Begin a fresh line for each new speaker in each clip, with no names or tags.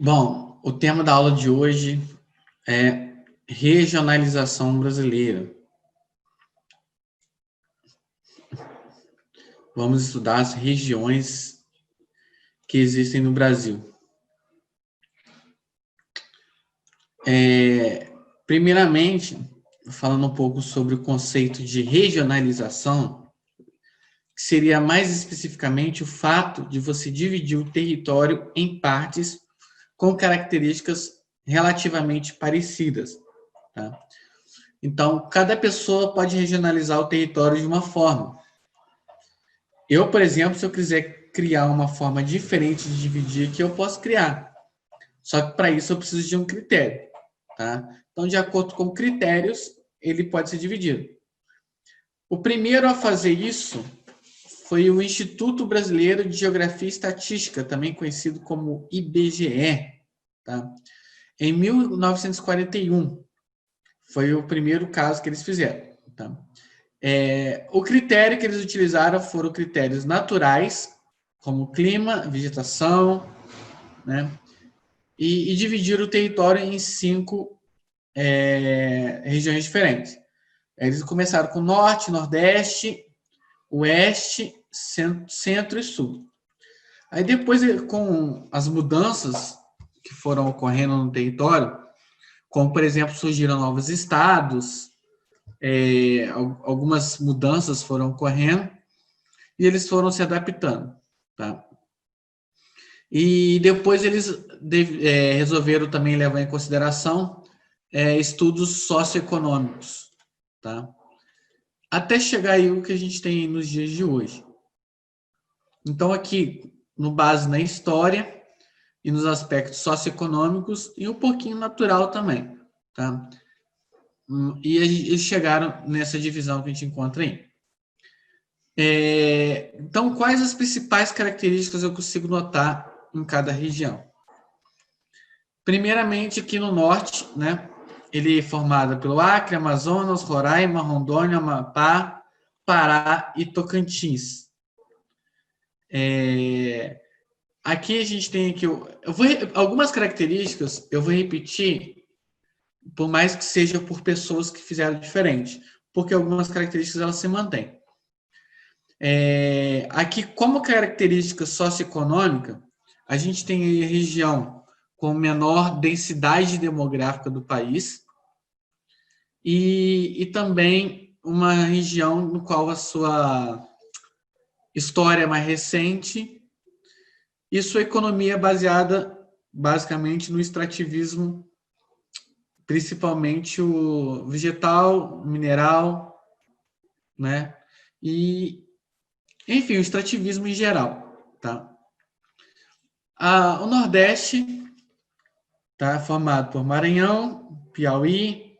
Bom, o tema da aula de hoje é regionalização brasileira. Vamos estudar as regiões que existem no Brasil. Primeiramente, falando um pouco sobre o conceito de regionalização, que seria mais especificamente o fato de você dividir o território em partes com características relativamente parecidas. Tá? Então, cada pessoa pode regionalizar o território de uma forma. Eu, por exemplo, se eu quiser criar uma forma diferente de dividir aqui, eu posso criar. Só que para isso eu preciso de um critério. Tá? Então, de acordo com critérios, ele pode ser dividido. O primeiro a fazer isso foi o Instituto Brasileiro de Geografia e Estatística, também conhecido como IBGE. Tá? Em 1941, foi o primeiro caso que eles fizeram. Tá? O critério que eles utilizaram foram critérios naturais, como clima, vegetação, né? E dividiram o território em 5 regiões diferentes. Eles começaram com norte, nordeste, oeste, centro e sul. Aí depois, com as mudanças que foram ocorrendo no território, como, por exemplo, surgiram novos estados, algumas mudanças foram ocorrendo e eles foram se adaptando. Tá? E depois eles resolveram também levar em consideração estudos socioeconômicos. Tá? Até chegar aí o que a gente tem nos dias de hoje. Então, aqui, no base na história e nos aspectos socioeconômicos e um pouquinho natural também. Tá? E eles chegaram nessa divisão que a gente encontra aí. Então, quais as principais características eu consigo notar em cada região? Primeiramente, aqui no norte, né, ele é formado pelo Acre, Amazonas, Roraima, Rondônia, Amapá, Pará e Tocantins. Aqui a gente tem aqui, algumas características eu vou repetir, por mais que seja por pessoas que fizeram diferente, porque algumas características elas se mantêm. Aqui, como característica socioeconômica, a gente tem aí a região com menor densidade demográfica do país e também uma região no qual a sua história é mais recente e sua economia é baseada basicamente no extrativismo, principalmente o vegetal, mineral, né? E, enfim, o extrativismo em geral, tá? O Nordeste está formado por Maranhão, Piauí,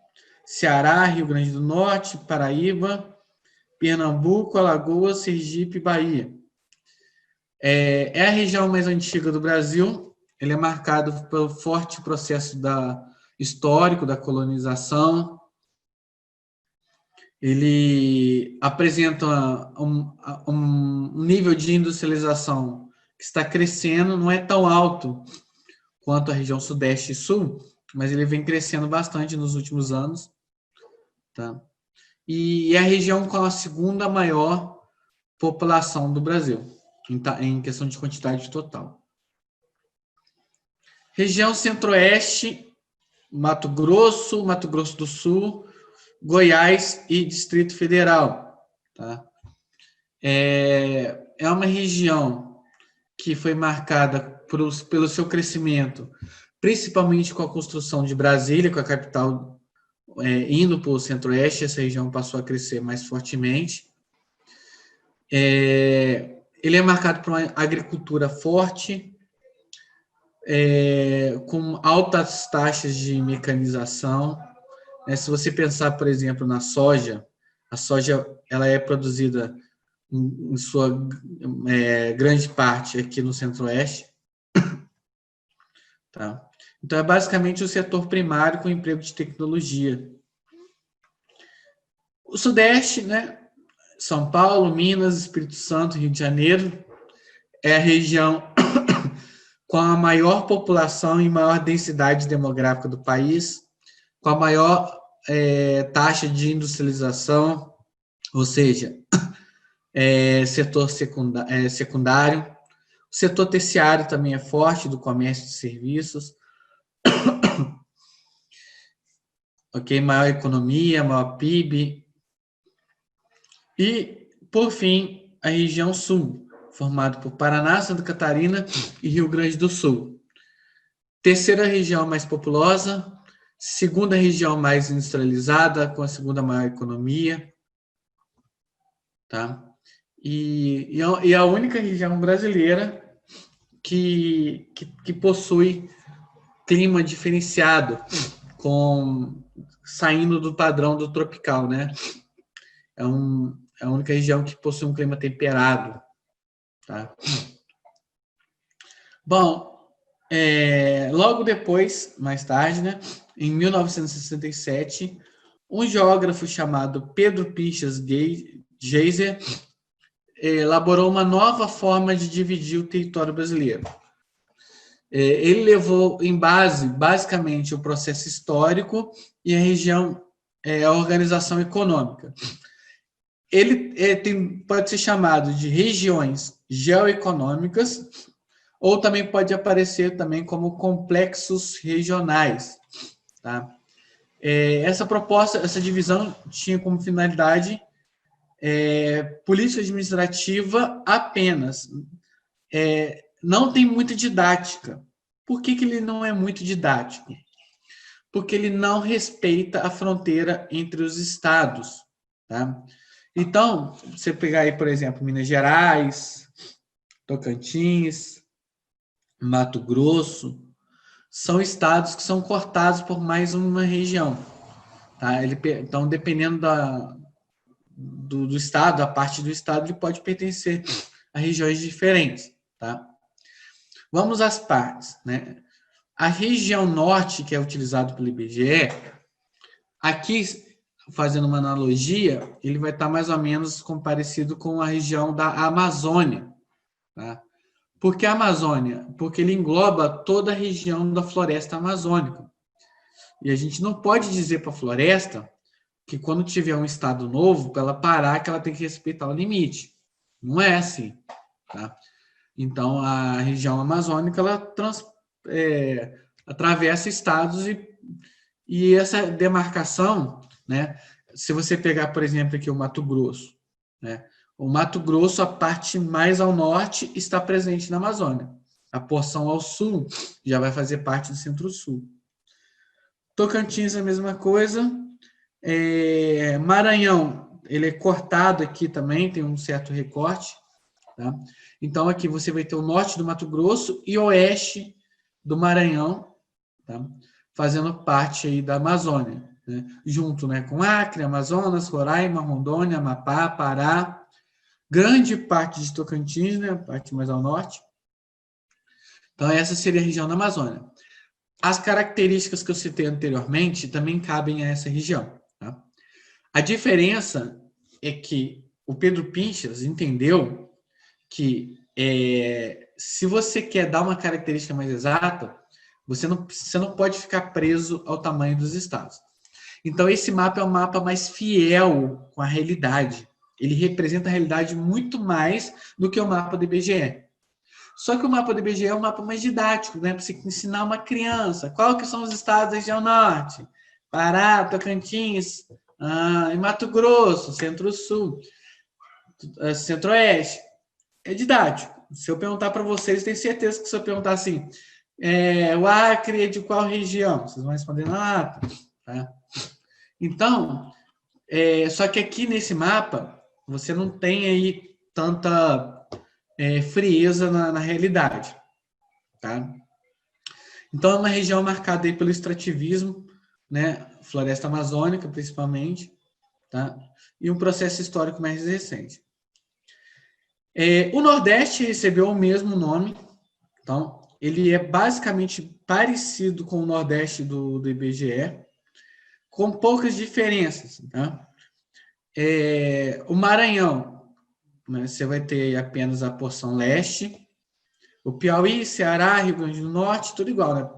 Ceará, Rio Grande do Norte, Paraíba, Pernambuco, Alagoas, Sergipe e Bahia. É a região mais antiga do Brasil. Ele é marcado pelo forte processo histórico da colonização. Ele apresenta um nível de industrialização que está crescendo, não é tão alto quanto a região Sudeste e Sul, mas ele vem crescendo bastante nos últimos anos. Tá? E é a região com a segunda maior população do Brasil, em questão de quantidade total. Região Centro-Oeste, Mato Grosso do Sul, Goiás e Distrito Federal. Tá? É uma região que foi marcada pelo seu crescimento, principalmente com a construção de Brasília, com a capital indo para o Centro-Oeste, essa região passou a crescer mais fortemente. Ele é marcado por uma agricultura forte, com altas taxas de mecanização. Se você pensar, por exemplo, na soja, a soja ela é produzida em sua grande parte aqui no Centro-Oeste. Tá? Então, é basicamente o setor primário com emprego de tecnologia. O Sudeste, né? São Paulo, Minas, Espírito Santo, Rio de Janeiro, é a região com a maior população e maior densidade demográfica do país, com a maior taxa de industrialização, ou seja, setor secundário. O setor terciário também é forte, do comércio de serviços. Ok, maior economia, maior PIB. E, por fim, a região sul, formada por Paraná, Santa Catarina e Rio Grande do Sul. Terceira região mais populosa, segunda região mais industrializada, com a segunda maior economia, tá? E a única região brasileira que possui clima diferenciado, saindo do padrão do tropical, né? É a única região que possui um clima temperado, tá? Bom, logo depois, mais tarde, né, em 1967, um geógrafo chamado Pedro Pinchas Geiser elaborou uma nova forma de dividir o território brasileiro. Ele levou em base, basicamente, o processo histórico e a organização econômica. Ele pode ser chamado de regiões geoeconômicas, ou também pode aparecer também como complexos regionais, tá? Essa proposta, essa divisão tinha como finalidade política administrativa apenas. Não tem muita didática. Por que ele não é muito didático? Porque ele não respeita a fronteira entre os estados, tá? Então, você pegar aí, por exemplo, Minas Gerais, Tocantins, Mato Grosso, são estados que são cortados por mais uma região, tá? Então, dependendo do estado, a parte do estado, ele pode pertencer a regiões diferentes, tá? Vamos às partes, né? A região norte, que é utilizado pelo IBGE, aqui, fazendo uma analogia, ele vai estar mais ou menos comparecido com a região da Amazônia, tá? Por que a Amazônia? Porque ele engloba toda a região da floresta amazônica. E a gente não pode dizer para a floresta que quando tiver um estado novo, para ela parar, que ela tem que respeitar o limite. Não é assim, tá? Então, a região amazônica, ela atravessa estados e essa demarcação, né? Se você pegar, por exemplo, aqui o Mato Grosso, né? O Mato Grosso, a parte mais ao norte, está presente na Amazônia. A porção ao sul já vai fazer parte do Centro-Sul. Tocantins, a mesma coisa. Maranhão, ele é cortado aqui também, tem um certo recorte, tá? Então, aqui você vai ter o norte do Mato Grosso e o oeste do Maranhão, tá? Fazendo parte aí da Amazônia, né? Junto, né, com Acre, Amazonas, Roraima, Rondônia, Amapá, Pará, grande parte de Tocantins, né, a parte mais ao norte. Então, essa seria a região da Amazônia. As características que eu citei anteriormente também cabem a essa região, tá? A diferença é que o Pedro Pinchas entendeu que se você quer dar uma característica mais exata, você não pode ficar preso ao tamanho dos estados. Então, esse mapa é um mapa mais fiel com a realidade. Ele representa a realidade muito mais do que o mapa do IBGE. Só que o mapa do IBGE é um mapa mais didático, né? Para você ensinar uma criança. Qual que são os estados da região norte? Pará, Tocantins, e Mato Grosso, Centro-Sul, Centro-Oeste. É didático. Se eu perguntar para vocês, tenho certeza que se eu perguntar assim, o Acre é de qual região? Vocês vão responder na ata, tá? Então, só que aqui nesse mapa, você não tem aí tanta frieza na realidade, tá? Então, é uma região marcada aí pelo extrativismo, né? Floresta amazônica, principalmente, tá? E um processo histórico mais recente. O Nordeste recebeu o mesmo nome, então, ele é basicamente parecido com o Nordeste do IBGE, com poucas diferenças, tá? O Maranhão, né, você vai ter apenas a porção leste, O Piauí, Ceará, Rio Grande do Norte, tudo igual, né?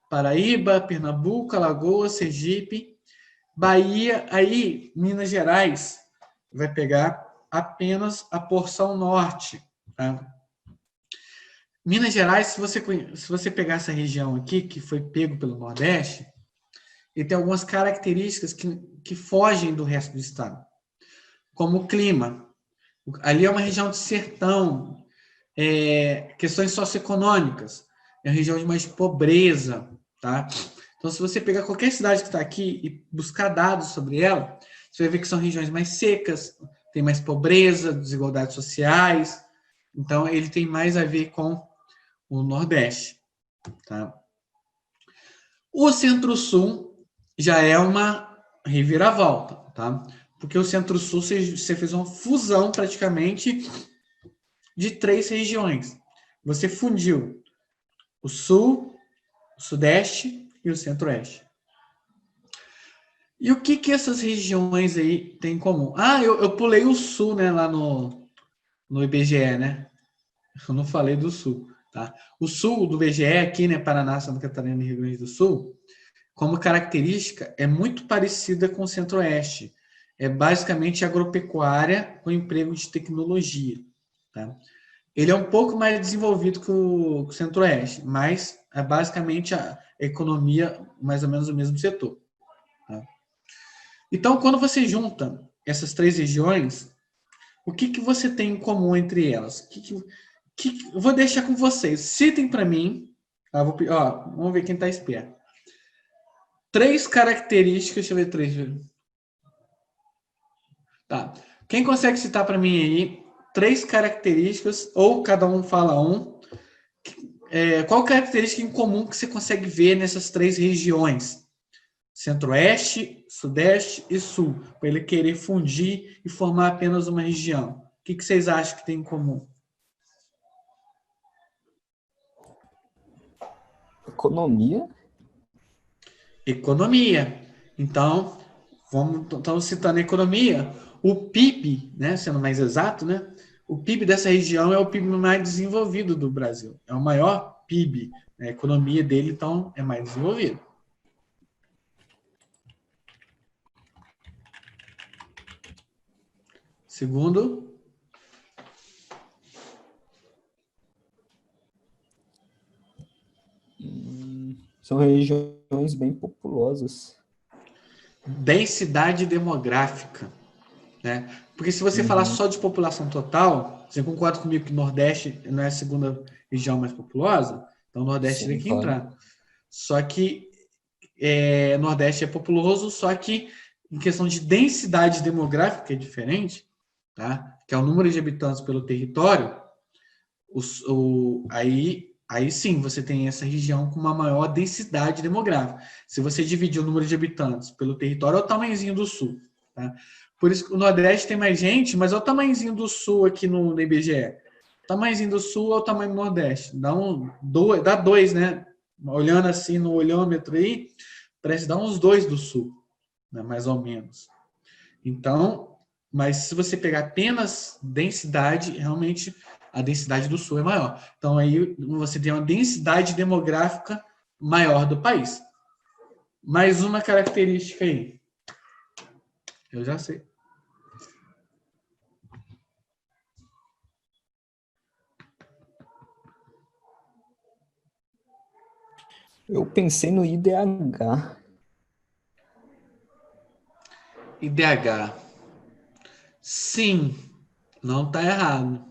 Paraíba, Pernambuco, Alagoas, Sergipe, Bahia, aí Minas Gerais vai pegar apenas a porção norte, tá? Minas Gerais, se você pegar essa região aqui, que foi pego pelo Nordeste, ele tem algumas características que fogem do resto do estado, como o clima. Ali é uma região de sertão, questões socioeconômicas, é uma região de mais pobreza, tá? Então, se você pegar qualquer cidade que está aqui e buscar dados sobre ela, você vai ver que são regiões mais secas, tem mais pobreza, desigualdades sociais. Então, ele tem mais a ver com o Nordeste, tá? O Centro-Sul já é uma reviravolta, tá? Porque o Centro-Sul você fez uma fusão praticamente de 3 regiões. Você fundiu o Sul, o Sudeste e o Centro-Oeste. E o que essas regiões aí têm em comum? Ah, eu pulei o Sul, né, lá no IBGE, né? Eu não falei do Sul, tá? O Sul do IBGE aqui, né, Paraná, Santa Catarina e Rio Grande do Sul, como característica, é muito parecida com o Centro-Oeste. É basicamente agropecuária com emprego de tecnologia, tá? Ele é um pouco mais desenvolvido que o Centro-Oeste, mas é basicamente a economia, mais ou menos o mesmo setor, tá? Então, quando você junta essas 3 regiões, o que você tem em comum entre elas? Eu vou deixar com vocês. Citem para mim, tá? Vamos ver quem está esperto. 3 características, deixa eu ver 3. Tá. Quem consegue citar para mim aí 3 características, ou cada um fala um, qual característica em comum que você consegue ver nessas 3 regiões? Centro-Oeste, Sudeste e Sul, para ele querer fundir e formar apenas uma região. O que vocês acham que tem em comum?
Economia.
Economia. Então, estamos citando economia. O PIB, né, sendo mais exato, né, o PIB dessa região é o PIB mais desenvolvido do Brasil. É o maior PIB. A economia dele, então, é mais desenvolvida. Segundo,
São regiões bem populosas.
densidade demográfica, né? Porque se você falar
Uhum.
só de população total, você concorda comigo que o Nordeste não é a segunda região mais populosa? Então o Nordeste tem
Sim,
que
claro.
entrar. Só que Nordeste é populoso, só que em questão de densidade demográfica é diferente, tá? Que é o número de habitantes pelo território, aí sim você tem essa região com uma maior densidade demográfica. Se você dividir o número de habitantes pelo território, é o tamanhozinho do sul, tá? Por isso que o Nordeste tem mais gente, mas é o tamanhozinho do sul aqui no IBGE. O tamanhozinho do sul é o tamanho do Nordeste. Dá dois, né? Olhando assim no olhômetro aí, parece dar uns 2 do sul, né? Mais ou menos. Então, mas se você pegar apenas densidade, realmente a densidade do sul é maior. Então aí você tem uma densidade demográfica maior do país. Mais uma característica aí. Eu já sei.
Eu pensei no IDH.
IDH. Sim, não está errado.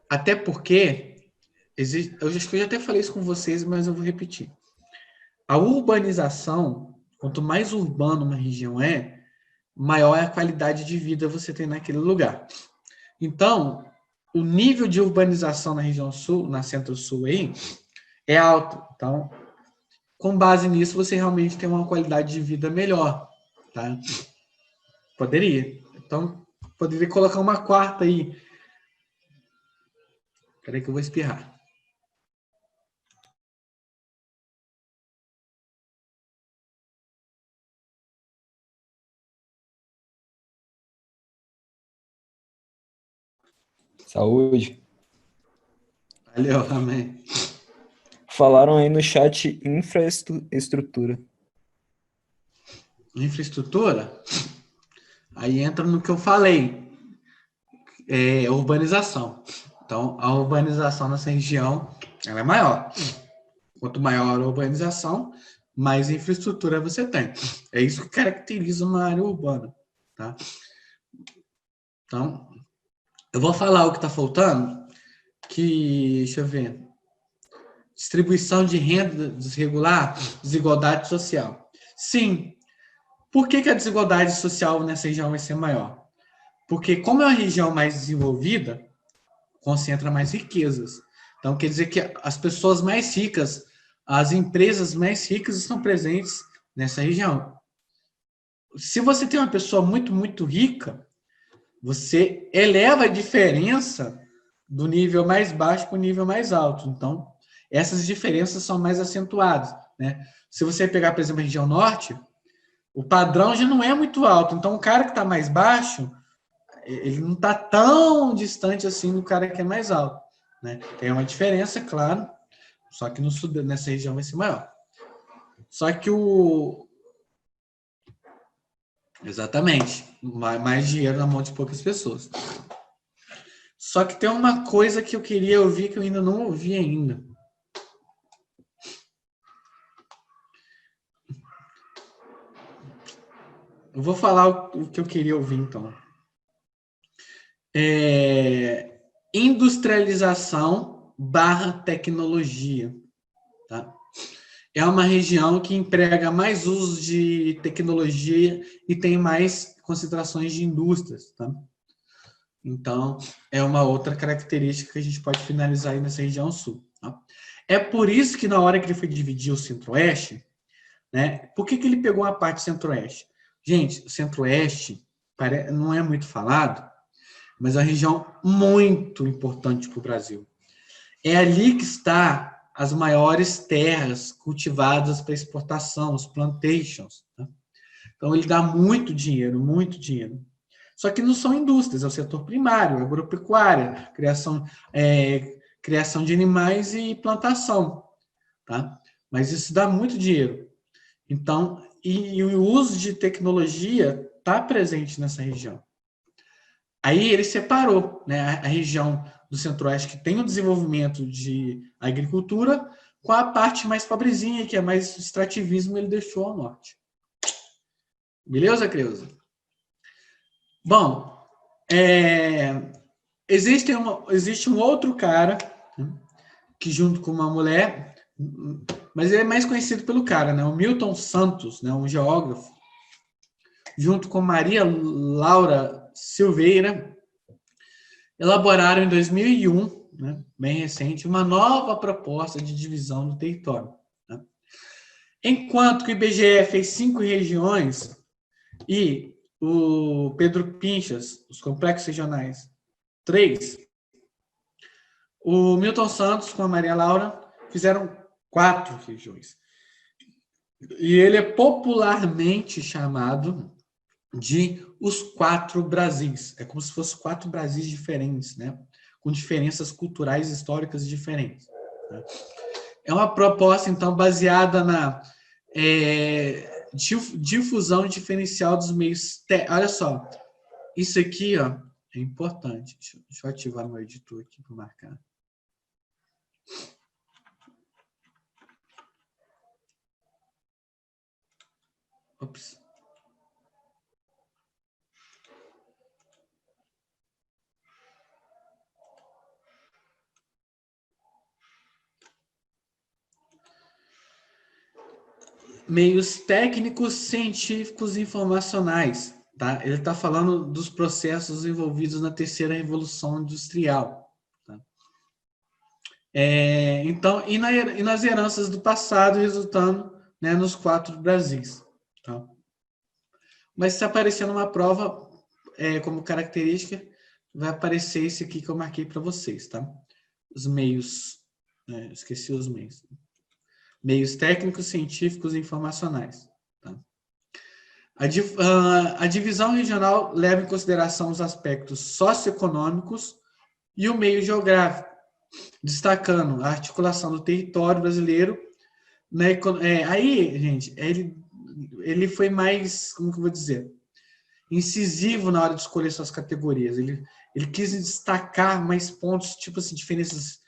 Até porque, eu acho que eu já até falei isso com vocês, mas eu vou repetir. A urbanização, quanto mais urbana uma região maior é a qualidade de vida você tem naquele lugar. Então, o nível de urbanização na região sul, na centro-sul aí, é alto. Então, com base nisso, você realmente tem uma qualidade de vida melhor, tá? Poderia. Então, poderia colocar uma quarta aí. Peraí que eu vou espirrar.
Saúde.
Valeu, amém.
Falaram aí no chat infraestrutura.
Infraestrutura, aí entra no que eu falei, urbanização. Então, a urbanização nessa região, ela é maior. Quanto maior a urbanização, mais infraestrutura você tem. É isso que caracteriza uma área urbana, tá? Então, eu vou falar o que está faltando, que, deixa eu ver, distribuição de renda desregular, desigualdade social. Sim. Por que a desigualdade social nessa região vai ser maior? Porque como é uma região mais desenvolvida, concentra mais riquezas. Então, quer dizer que as pessoas mais ricas, as empresas mais ricas estão presentes nessa região. Se você tem uma pessoa muito, muito rica, você eleva a diferença do nível mais baixo para o nível mais alto. Então, essas diferenças são mais acentuadas, né? Se você pegar, por exemplo, a região norte, o padrão já não é muito alto. Então, o cara que está mais baixo, ele não está tão distante assim do cara que é mais alto, né? Tem uma diferença, claro, só que no sul, nessa região vai ser maior. Só que exatamente, mais dinheiro na mão de poucas pessoas. Só que tem uma coisa que eu queria ouvir que eu ainda não ouvi ainda. Eu vou falar o que eu queria ouvir, então. Industrialização / tecnologia. Tá? É uma região que emprega mais uso de tecnologia e tem mais concentrações de indústrias. Tá? Então, é uma outra característica que a gente pode finalizar aí nessa região sul. Tá? É por isso que na hora que ele foi dividir o centro-oeste, né, por que ele pegou a parte centro-oeste? Gente, o centro-oeste não é muito falado, mas é uma região muito importante para o Brasil. É ali que está as maiores terras cultivadas para exportação, os plantations. Tá? Então, ele dá muito dinheiro, muito dinheiro. Só que não são indústrias, é o setor primário, agropecuária, criação de animais e plantação. Tá? Mas isso dá muito dinheiro. Então, e o uso de tecnologia está presente nessa região. Aí ele separou, né, a região do Centro-Oeste, que tem o desenvolvimento de agricultura, com a parte mais pobrezinha, que é mais extrativismo, ele deixou ao norte. Beleza, Creuza? Bom, existe um outro cara, que junto com uma mulher, mas ele é mais conhecido pelo cara, né, o Milton Santos, né, um geógrafo, junto com Maria Laura Silveira, elaboraram em 2001, né, bem recente, uma nova proposta de divisão do território. Né? Enquanto que o IBGE fez 5 regiões e o Pedro Pinchas, os complexos regionais, 3, o Milton Santos com a Maria Laura fizeram 4 regiões. E ele é popularmente chamado de os 4 Brasis. É como se fossem 4 Brasis diferentes, né? Com diferenças culturais e históricas diferentes. Né? É uma proposta, então, baseada na difusão diferencial dos meios... Olha só, isso aqui, ó, é importante. Deixa eu ativar meu editor aqui para marcar. Ops. Meios técnicos, científicos e informacionais. Tá? Ele está falando dos processos envolvidos na terceira revolução industrial. Tá? Então, e nas heranças do passado, resultando, né, nos 4 Brasis. Tá? Mas se aparecer numa prova como característica, vai aparecer esse aqui que eu marquei para vocês. Tá? Os meios, esqueci os meios. Meios técnicos, científicos e informacionais. Tá? A divisão regional leva em consideração os aspectos socioeconômicos e o meio geográfico, destacando a articulação do território brasileiro. Aí, gente, ele foi mais, como que eu vou dizer, incisivo na hora de escolher suas categorias. Ele quis destacar mais pontos, tipo assim, diferenças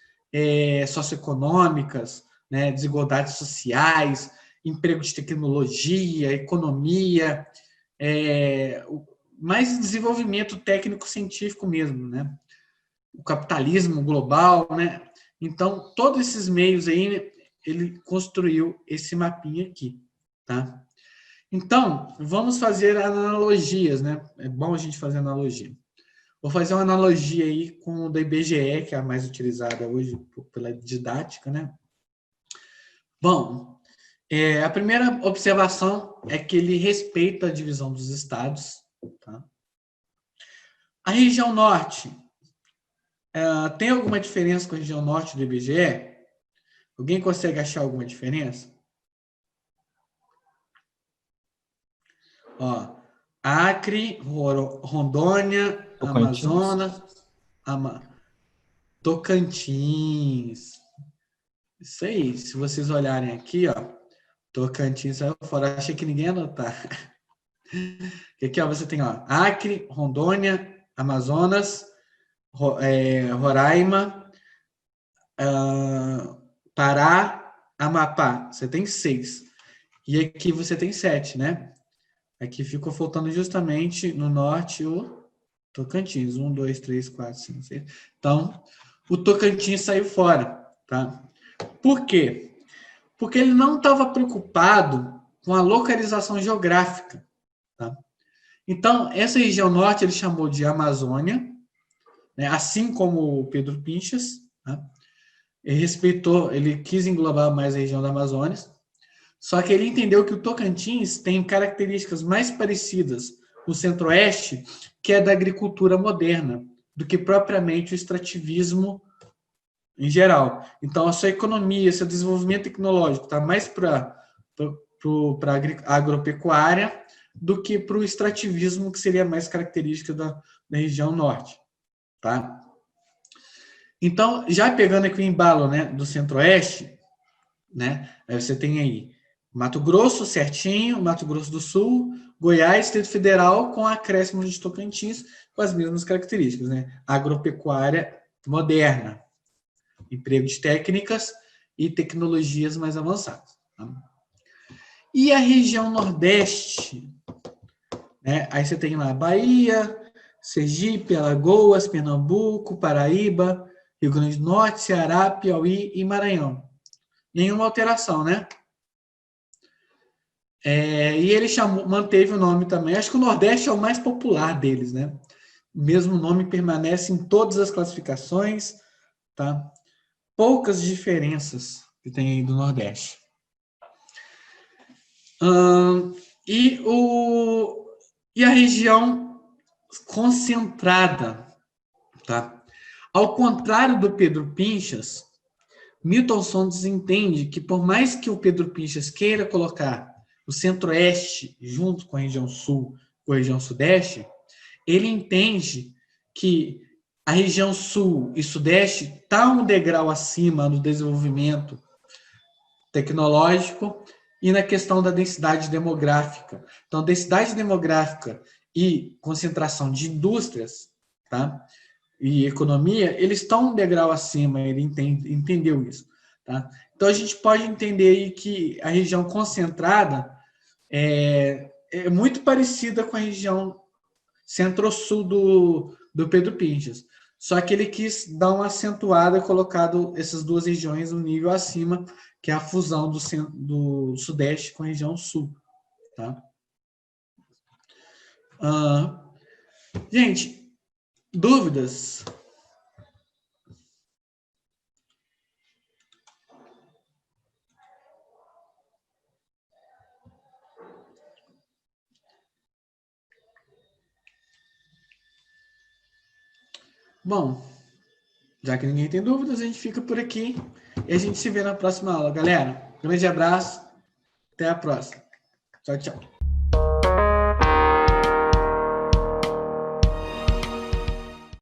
socioeconômicas, né, desigualdades sociais, emprego de tecnologia, economia, mais desenvolvimento técnico-científico mesmo, né? O capitalismo global, né? Então, todos esses meios aí, ele construiu esse mapinha aqui, tá? Então, vamos fazer analogias, né? É bom a gente fazer analogia. Vou fazer uma analogia aí com o da IBGE, que é a mais utilizada hoje pela didática, né? Bom, a primeira observação é que ele respeita a divisão dos estados, tá? A região norte, tem alguma diferença com a região norte do IBGE? Alguém consegue achar alguma diferença? Ó, Acre, Rondônia,
Tocantins.
Amazonas, Tocantins. Isso aí, se vocês olharem aqui, ó, Tocantins saiu fora, achei que ninguém ia anotar. Aqui, ó, você tem, ó, Acre, Rondônia, Amazonas, Roraima, Pará, Amapá. Você tem 6. E aqui você tem 7, né? Aqui ficou faltando justamente no norte o Tocantins. 1, 2, 3, 4, 5, 6. Então, o Tocantins saiu fora, tá? Por quê? Porque ele não estava preocupado com a localização geográfica, tá? Então, essa região norte ele chamou de Amazônia, né? Assim como o Pedro Pinchas, tá? Ele quis englobar mais a região da Amazônia, só que ele entendeu que o Tocantins tem características mais parecidas com o Centro-Oeste, que é da agricultura moderna, do que propriamente o extrativismo em geral. Então, a sua economia, seu desenvolvimento tecnológico está mais para a agropecuária do que para o extrativismo, que seria mais característica da região norte. Tá? Então, já pegando aqui o embalo, né, do Centro-Oeste, né, aí você tem aí Mato Grosso certinho, Mato Grosso do Sul, Goiás, Distrito Federal, com acréscimo de Tocantins, com as mesmas características, né? Agropecuária moderna, emprego de técnicas e tecnologias mais avançadas. Tá? E a região Nordeste, né? Aí você tem lá Bahia, Sergipe, Alagoas, Pernambuco, Paraíba, Rio Grande do Norte, Ceará, Piauí e Maranhão. Nenhuma alteração, né? E ele manteve o nome também. Acho que o Nordeste é o mais popular deles, né? O mesmo nome permanece em todas as classificações, tá? Poucas diferenças que tem aí do Nordeste. E a região concentrada, tá? Ao contrário do Pedro Pinchas, Milton Santos entende que por mais que o Pedro Pinchas queira colocar o Centro-Oeste junto com a região Sul, com a região Sudeste, ele entende que a região Sul e Sudeste está um degrau acima no desenvolvimento tecnológico e na questão da densidade demográfica. Então, densidade demográfica e concentração de indústrias, tá? E economia, eles estão um degrau acima, ele entendeu isso. Tá? Então, a gente pode entender aí que a região concentrada é muito parecida com a região centro-sul do Pedro Pinchas. Só que ele quis dar uma acentuada, colocado essas duas regiões um nível acima, que é a fusão do Sudeste com a região Sul. Tá? Gente, dúvidas? Bom, já que ninguém tem dúvidas, a gente fica por aqui e a gente se vê na próxima aula. Galera, grande abraço, até a próxima. Tchau, tchau.